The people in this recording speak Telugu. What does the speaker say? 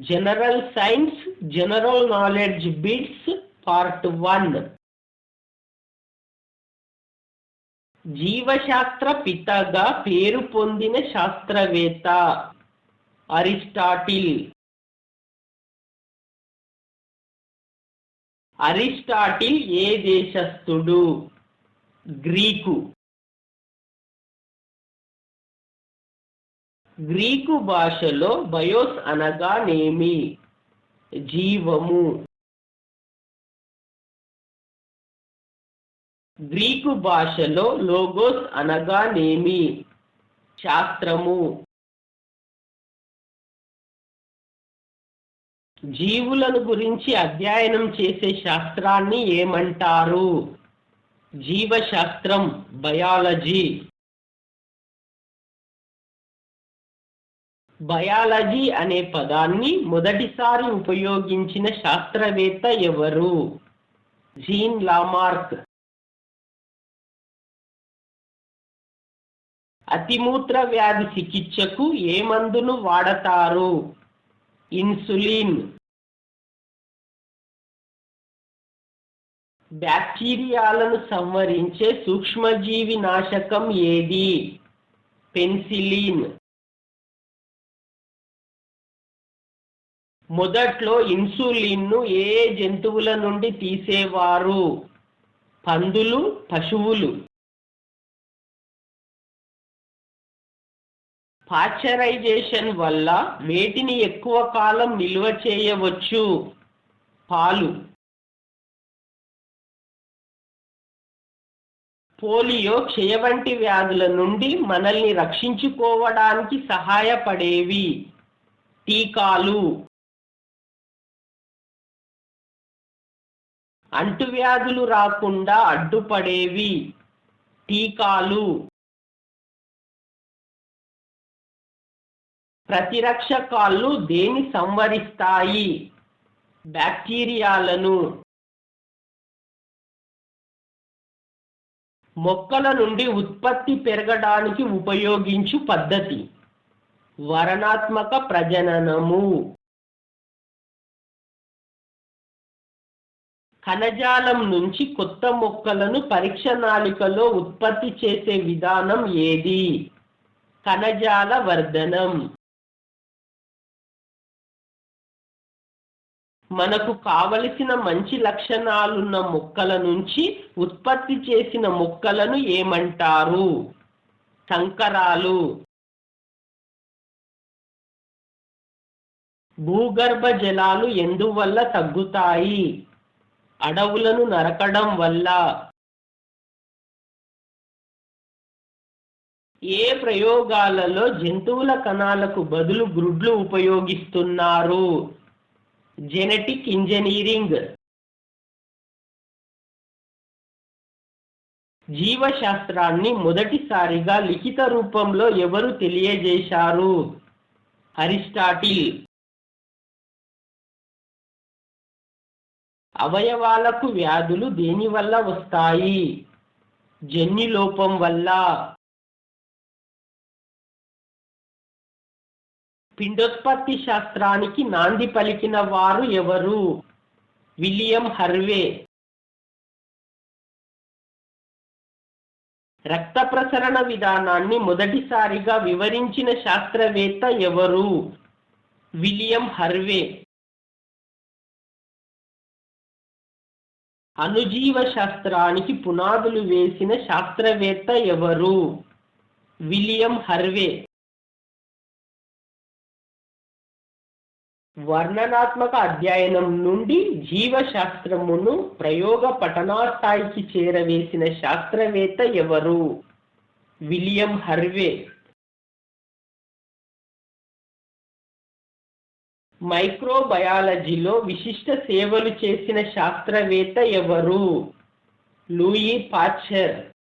General science general knowledge bits part 1. జీవశాస్త్ర పితగా పేరు పొందిన శాస్త్రవేత్త అరిస్టాటిల్. అరిస్టాటిల్ ఏ దేశస్థుడు? గ్రీకు. గ్రీకు భాషలో బయోస్ అనగానేమి? జీవము. గ్రీకు భాషలో లోగోస్ అనగానేమి? శాస్త్రము. జీవులను గురించి అధ్యయనం చేసే శాస్త్రాన్ని ఏమంటారు? జీవశాస్త్రం, బయాలజీ. బయాలజీ అనే పదాన్ని మొదటిసారి ఉపయోగించిన శాస్త్రవేత్త ఎవరు? Gene Lamarck. అతిమూత్ర వ్యాధి చికిత్సకు ఏ మందును వాడతారు? ఇన్సులిన్. బ్యాక్టీరియాలను సంహరించే సూక్ష్మజీవి నాశకం ఏది? పెన్సిలిన్. మొదట్లో ఇన్సులిన్ను ఏ జంతువుల నుండి తీసేవారు? పందులు, పశువులు. పాశ్చరైజేషన్ వల్ల వేటిని ఎక్కువ కాలం నిల్వ చేయవచ్చు? పాలు. పోలియో, క్షయ వంటి వ్యాధుల నుండి మనల్ని రక్షించుకోవడానికి సహాయపడేవి? టీకాలు. అంటువ్యాధులు రాకుండా అడ్డుపడేవి? టీకాలు. ప్రతిరక్షకాలు దేని సంవరిస్తాయి? బ్యాక్టీరియాలను. మొక్కల నుండి ఉత్పత్తి పెరగడానికి ఉపయోగించు పద్ధతి? వర్ణాత్మక ప్రజననము. కణజాలం నుంచి కొత్త మొక్కలను పరీక్ష నాళికలో ఉత్పత్తి చేసే విధానం ఏది? కణజాల వర్ధనం. మనకు కావలసిన మంచి లక్షణాలున్న మొక్కల నుంచి ఉత్పత్తి చేసిన మొక్కలను ఏమంటారు? సంకరాలు. భూగర్భ జలాలు ఎందువల్ల తగ్గుతాయి? అడవులను నరకడం వల్ల. ఏ ప్రయోగాలలో జంతువుల కణాలకు బదులు గ్రుడ్లు ఉపయోగిస్తున్నారు? Genetic engineering. జీవశాస్త్రాన్ని మొదటిసారిగా లిఖిత రూపంలో ఎవరు తెలియజేశారు? అరిస్టాటిల్. అవయవాలకు వ్యాధులు దేని వల్ల వస్తాయి? జన్యులోపం వల్ల. పిండోత్పత్తి శాస్త్రానికి నాంది పలికిన వారు ఎవరు? William Harvey. రక్త ప్రసరణ విధానాన్ని మొదటిసారిగా వివరించిన శాస్త్రవేత్త ఎవరు? William Harvey. అణుజీవ శాస్త్రానికి పునాదులు వేసిన శాస్త్రవేత్త ఎవరు? William Harvey. వర్ణనాత్మక అధ్యయనం నుండి జీవశాస్త్రమును ప్రయోగ పఠనాస్థాయికి చేరవేసిన శాస్త్రవేత్త ఎవరు? William Harvey. మైక్రోబయాలజీలో విశిష్ట సేవలు చేసిన శాస్త్రవేత్త ఎవరు? Louis Pasteur.